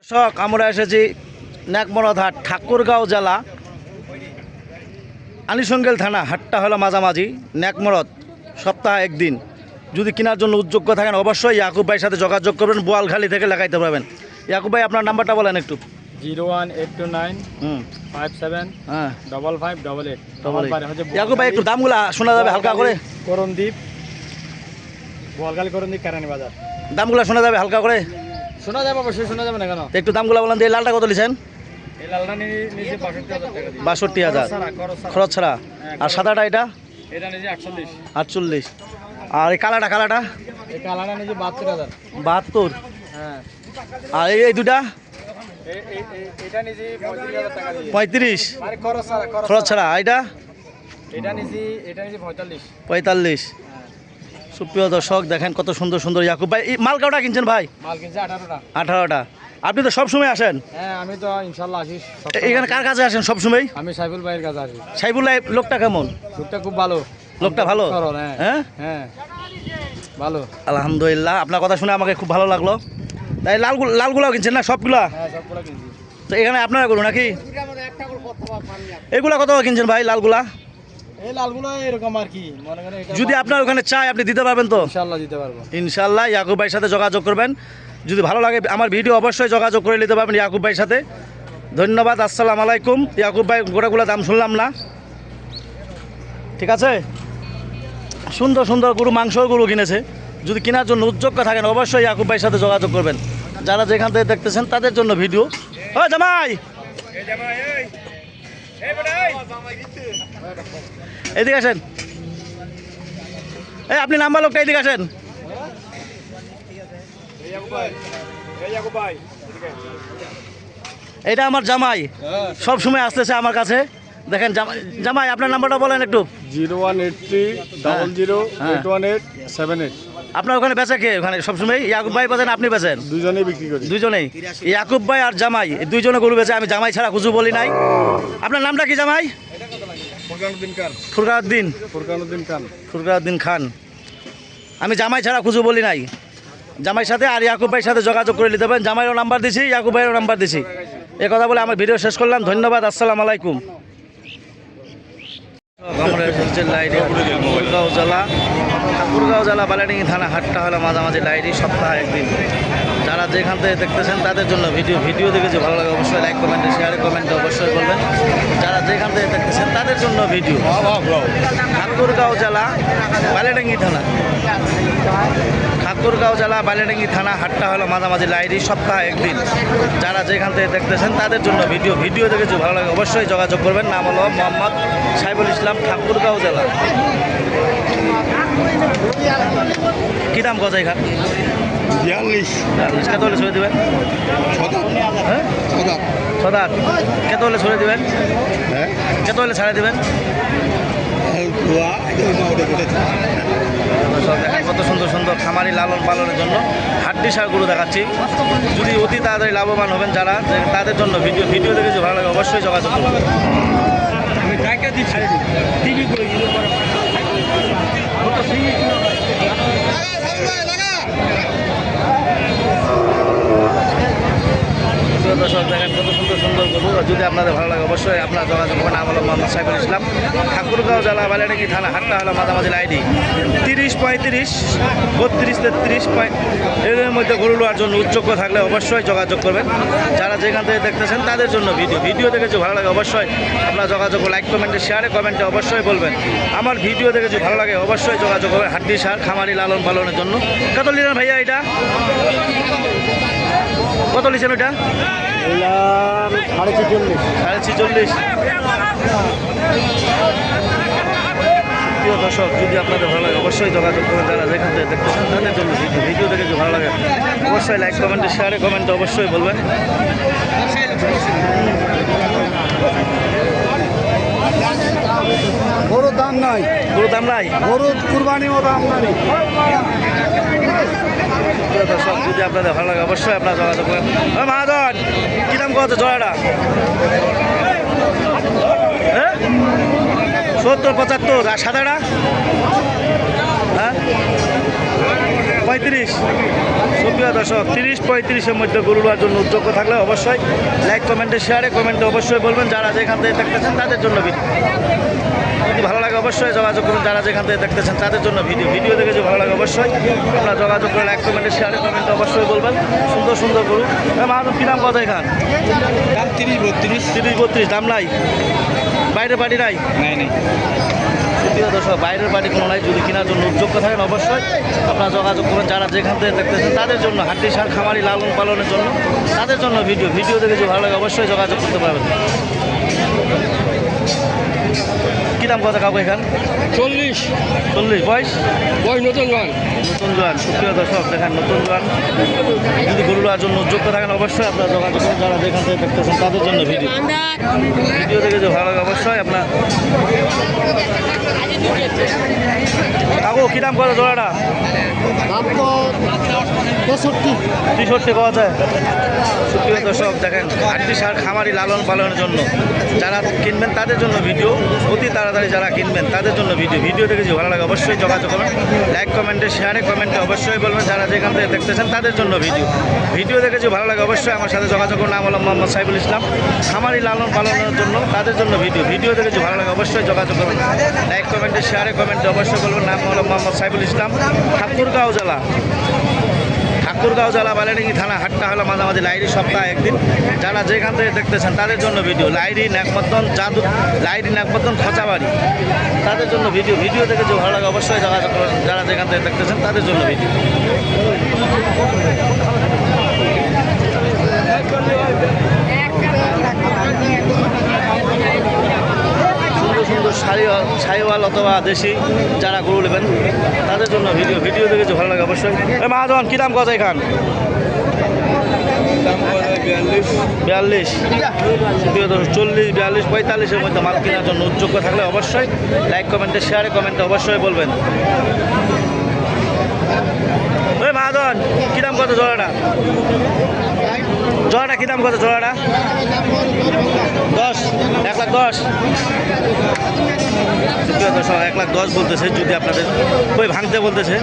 দর্শক আমরা এসেছি নেকমরদ হাট ঠাকুরগাঁও জেলা আনিসঙ্গেল থানা। হাটটা হলো মাঝামাঝি নেকমরদ, সপ্তাহে একদিন। যদি কেনার জন্য উদ্যোগ্য থাকেন অবশ্যই ইয়াকুব ভাইয়ের সাথে যোগাযোগ করবেন। বোয়ালখালী থেকে লাগাইতে পারবেন। ইয়াকুব ভাই আপনার নাম্বারটা বলেন একটু। 01829 57 5588। ইয়াকুব ভাই একটু দামগুলা শোনা যাবে হালকা করে? করণদ্বীপ, বোয়ালখালী করণদ্বীপ, কেরানি বাজার। দামগুলা শোনা যাবে হালকা করে? শোনা যাবে, অবশ্যই শোনা যাবে না কেন। একটু দামগুলা বলেন। এই লালটা কত লিছেন? এই লালটা নিচে 62,000 টাকা দিয়ে। 62,000 খরচ ছাড়া। আর সাদাটা এটা এটা নিচে 48। 48। আর এই কালাটা এই কালাটা নিচে 72,000। 72। হ্যাঁ। আর এই দুটা এটা নিচে 35,000 টাকা দিয়ে। 35 মানে খরচ ছাড়া, খরচ ছাড়া। এটা এটা নিচে 45। 45। হ্যাঁ। সুপ্রিয় দর্শক দেখেন কত সুন্দর সুন্দর ইয়াকুব ভাই। এই মাল কটা কিনছেন ভাই? মাল কিনছে 18টা। 18টা। আপনি তো সবসময় আসেন? হ্যাঁ, আমি তো ইনশাল্লাহ আসি। এখানে কার কাছে আসেন সবসময়? আমি সাইফুল ভাইয়ের কাছে আসি। সাইফুল ভাই লোকটা কেমন? লোকটা খুব ভালো। লোকটা ভালো? হ্যাঁ হ্যাঁ হ্যাঁ, ভালো। আলহামদুলিল্লাহ, আপনার কথা শুনে আমাকে খুব ভালো লাগলো। তাই লালগুলাও কিনছেন না সবগুলা? হ্যাঁ, সবগুলো কিনছি। তো এখানে আপনারা করুন নাকি? এগুলা কত কিনছেন ভাই লালগুলা? এই লালগুলো এরকম আর কি, মনে করেন এটা যদি আপনার ওখানে চাই আপনি দিতে পারবেন তো? ইনশাআল্লাহ দিতে পারবো। ইনশাআল্লাহ ইয়াকুব ভাইয়ের সাথে যোগাযোগ করবেন। যদি ভালো লাগে আমার ভিডিও অবশ্যই যোগাযোগ করে নিতে পারবেন ইয়াকুব ভাইয়ের সাথে। ধন্যবাদ, আসসালামু আলাইকুম। ইয়াকুব ভাই গোটাগুলো দাম শুনলাম না, ঠিক আছে? সুন্দর সুন্দর গরু, মাংসর গরু কিনেছে। যদি কেনার জন্য উদ্যোগ্য থাকেন অবশ্যই ইয়াকুব ভাইয়ের সাথে যোগাযোগ করবেন। যারা যেখান থেকে দেখতেছেন তাদের জন্য ভিডিও। ও জামাই, এদিকে আসেন। এই আপনি নাম্বার লোকটা এদিকে আসেন। এটা আমার জামাই, সব সময় আসতেছে আমার কাছে। দেখেন জামাই আপনার নাম্বারটা বলেন একটু। 01830081878। আপনার ওখানে বেচে কে? ওখানে সবসময় ইয়াকুব ভাই বেচেন, আপনি বেচেন? দুজনেই বিক্রি করি। দুজনেই, ইয়াকুব ভাই আর জামাই দুইজনে গরু বেচে। আমি জামাই ছাড়া খুঁজু বলি নাই। আপনার নামটা কি জামাই? ফুরকানুদ্দিন খান। আমি জামাই ছাড়া খুঁজু বলি নাই। জামাইয়ের সাথে আর ইয়াকুব ভাইয়ের সাথে যোগাযোগ করে নিতে পারেন। জামাইয়েরও নাম্বার দিছি, ইয়াকুব ভাইয়েরও নাম্বার দিছি। এ কথা বলে আমার ভিডিও শেষ করলাম। ধন্যবাদ, আসসালামু আলাইকুম। ঠাকুরগাঁও জেলা বালাডিঙ্গি থানা। হাটটা হলো মাঝামাঝি লাইরি, সপ্তাহে একদিন। যারা যেখান থেকে দেখতেছেন তাদের জন্য ভিডিও দেখে যে ভালো লাগে অবশ্যই লাইক কমেন্টে শেয়ারে কমেন্টে অবশ্যই বলবেন। যারা যেখান থেকে দেখতেছেন তাদের জন্য ভিডিও। ঠাকুরগাঁও জেলা বালিয়াডাঙ্গি থানা। ঠাকুরগাঁও জেলা বালিয়াডাঙ্গি থানা। হাটটা হলো মাঝামাঝি লাইরি, সপ্তাহে একদিন। যারা যেখান থেকে দেখতেছেন তাদের জন্য ভিডিও দেখে যে ভালো লাগে অবশ্যই যোগাযোগ করবেন। নাম হলো মোহাম্মদ সাইফুল ইসলাম, ঠাকুরগাঁও জেলা। কি দাম গজাই খান? 42। কত হলে ছড়ে দেবেন? হ্যাঁ, সদাত। কত হলে ছড়ে দেবেন? কত হলে ছাড়ে দেবেন? কত সুন্দর সুন্দর খামারি লালন পালনের জন্য হাড্ডি সার গরু দেখাচ্ছি। যদি অতি তাড়াতাড়ি লাভবান হবেন যারা, তাদের জন্য ভিডিও দেখে যে ভালো লাগে অবশ্যই যোগাযোগ করবেন। দর্শক দেখেন কত সুন্দর সুন্দর গরু। যদি আপনাদের ভালো লাগে অবশ্যই আপনার যোগাযোগ করবেন। নাম হলো মোহাম্মদ সাইফুল ইসলাম, ঠাকুরগাঁও জেলা বালিয়াডাঙ্গি থানা। হাটটা হলো মাঝামাঝি লাইডি। 30, 35, 32, 33 এর মধ্যে গরু নেওয়ার জন্য উদ্যোগ্য থাকলে অবশ্যই যোগাযোগ করবেন। যারা যেখান থেকে দেখতেছেন তাদের জন্য ভিডিও দেখে যে ভালো লাগে অবশ্যই আপনার যোগাযোগ, লাইক কমেন্টে শেয়ারে কমেন্টে অবশ্যই বলবেন। আমার ভিডিও দেখে যে ভালো লাগে অবশ্যই যোগাযোগ করবেন। হাড্ডি সার খামারি লালন পালনের জন্য। কত লিটার ভাইয়া এটা? কত লিছেন ওইটা? 46.5। প্রিয় দর্শক, যদি আপনাদের ভালো লাগে অবশ্যই যোগাযোগ করবেন। যারা যেখান থেকে দেখতেছেন তাদের জন্য ভিডিও দেখে যদি ভালো লাগে অবশ্যই লাইক কমেন্টে শেয়ারে কমেন্টে অবশ্যই বলবেন। গরুর দাম নাই, গরুর কুরবানি ও দাম নাই। দর্শক, যদি আপনাদের ভালো লাগে অবশ্যই আপনারা যোগাযোগ করেন। মাহাজন কি দাম কত জোড়াটা? 70, 75। আর সাদাটা? হ্যাঁ, 35। সুপ্রিয় দর্শক 30-35-এর মধ্যে গরু নেওয়ার জন্য উদ্যোগ থাকলে অবশ্যই লাইক কমেন্টে শেয়ারে কমেন্টে অবশ্যই বলবেন যারা যেখান থেকে দেখতেছেন তাদের জন্য ভিডিও। যদি ভালো লাগে অবশ্যই যোগাযোগ করুন যারা যেখান থেকে দেখতেছেন তাদের জন্য ভিডিও দেখে যদি ভালো লাগে অবশ্যই আপনারা যোগাযোগ করে লাইক কমেন্টে শেয়ারে কমেন্টে অবশ্যই বলবেন। সুন্দর সুন্দর গরু মাহাজন কী দাম কত এখান? দাম 30-32। 30-32 দাম নাই, বাইরের বাড়ি নাই। নাই। প্রিয় দর্শক বাইরের বাড়ি কোনো নাই, যদি কেনার জন্য উদ্যোগ থাকেন অবশ্যই আপনারা যোগাযোগ করুন যারা যেখান থেকে দেখতেছেন তাদের জন্য, হাড্ডি সার খামারি লালন পালনের জন্য তাদের জন্য ভিডিও দেখে যদি ভালো লাগে অবশ্যই যোগাযোগ করতে পারবেন। কী দাম কথা কাকু এখান? 40। 40 বয়স নতুন গান। নতুন জোয়ান। সুপ্রিয় দর্শক দেখেন নতুন জোয়ান, যদি গরু নেওয়ার জন্য উদ্যোগ থাকেন অবশ্যই আপনারা যোগাযোগ করুন যারা যেখান থেকে দেখতেছেন তাদের জন্য ভিডিও দেখে যদি ভালো লাগে অবশ্যই আপনার। কাকু কী দাম করে জোড়াটা? দাম তো 63। 63 পাওয়া যায়। সুপ্রিয় দর্শক দেখেন হাড্ডি সার খামারি লালন পালনের জন্য যারা কিনবেন তাদের জন্য ভিডিও, অতি তাড়াতাড়ি যারা কিনবেন তাদের জন্য ভিডিও দেখে যদি ভালো লাগে অবশ্যই যোগাযোগ করবেন লাইক কমেন্টে শেয়ারে কমেন্টে অবশ্যই বলবেন যারা যেখান থেকে দেখতেছেন তাদের জন্য ভিডিও দেখে যদি ভালো লাগে অবশ্যই আমার সাথে যোগাযোগ করুন। নাম হলো মোহাম্মদ সাইফুল ইসলাম, খামারি লালন পালনের জন্য তাদের জন্য ভিডিও দেখে যদি ভালো লাগে অবশ্যই যোগাযোগ করবেন লাইক কমেন্টে শেয়ারে কমেন্টে অবশ্যই বলবেন। নাম হলো মোহাম্মদ সাইফুল ইসলাম, ঠাকুরগাঁও জেলা বালিয়াডাঙ্গি থানা, হাটটা হলো মাঝামাঝি লাইরি, সপ্তাহে একদিন। যারা যেখান থেকে দেখতেছেন তাদের জন্য লাইরি নাকমদ্দন খচাবাড়ি তাদের জন্য ভিডিও দেখে যে ভালো লাগে অবশ্যই যোগাযোগ করুন যারা যেখান থেকে দেখতেছেন তাদের জন্য সুন্দর সাইওয়াল অথবা দেশি যারা গরু নেবেন তাদের জন্য ভিডিও দেখে যে ভালো লাগে অবশ্যই। মাহাজন কী দাম কত এখান? 42। 40, 42, 45-এর মধ্যে মাল কেনার জন্য উদ্যোগ থাকলে অবশ্যই লাইক কমেন্টে শেয়ারে কমেন্টে অবশ্যই বলবেন। ওই মাহাজন কী দাম কত জোড়াটা? কী দাম কত জোড়াটা? 10। 1,10,000। 1,10,000 বলতেছে, যদি আপনাদের ওই ভাঙতে বলতেছে।